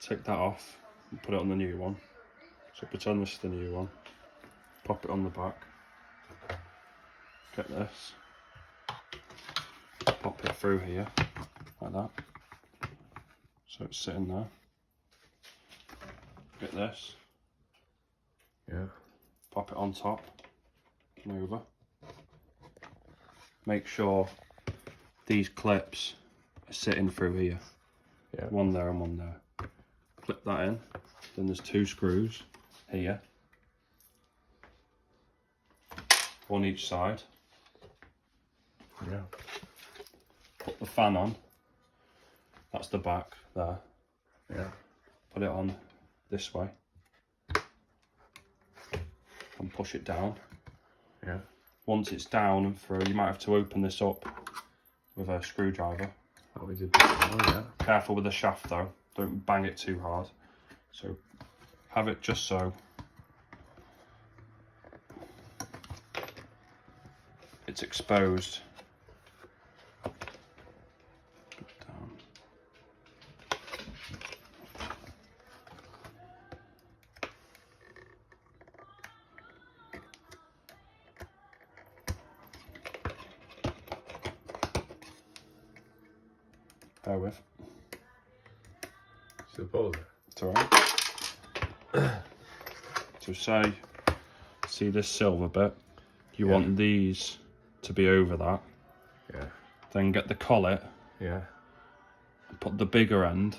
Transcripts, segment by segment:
take that off and put it on the new one. So pretend this is the new one. Pop it on the back. Get this. Pop it through here, like that. So it's sitting there. Get this. Yeah. Pop it on top and over. Make sure these clips are sitting through here. Yeah. One there and one there. Clip that in. Then there's 2 screws here. On each side. Yeah. Put the fan on. That's the back there. Yeah. Put it on this way. And push it down. Yeah. Once it's down and through, you might have to open this up with a screwdriver. What we did before, yeah. Careful with the shaft though, don't bang it too hard. So have it just so. It's exposed. Down. Bear with. Suppose. It's alright. So see this silver bit? You want these to be over that. Yeah. Then get the collet Yeah. and put the bigger end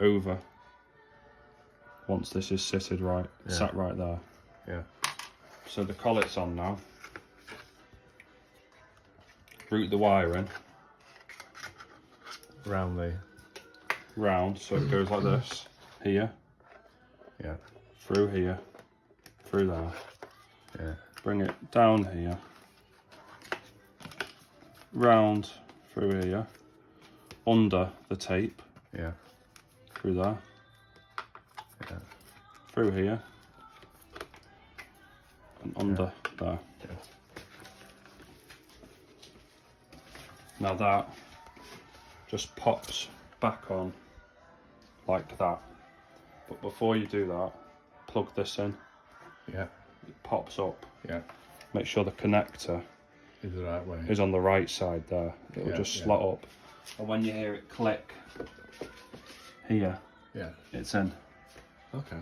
over. Once this is sitted right, sat right there. Yeah. So the collet's on now. Route the wire in. Round, so it goes like this. Here. Yeah. Through here. Through there. Yeah. Bring it down here. Round through here. Under the tape. Yeah. Through there. Yeah. Through here. And under there. Yeah. Now that just pops back on like that. But before you do that, plug this in. Yeah. It pops up. Yeah. Make sure the connector Is the right way. is on the right side there. It'll Yeah, just yeah. slot up. And when you hear it click here, Yeah. it's in. Okay.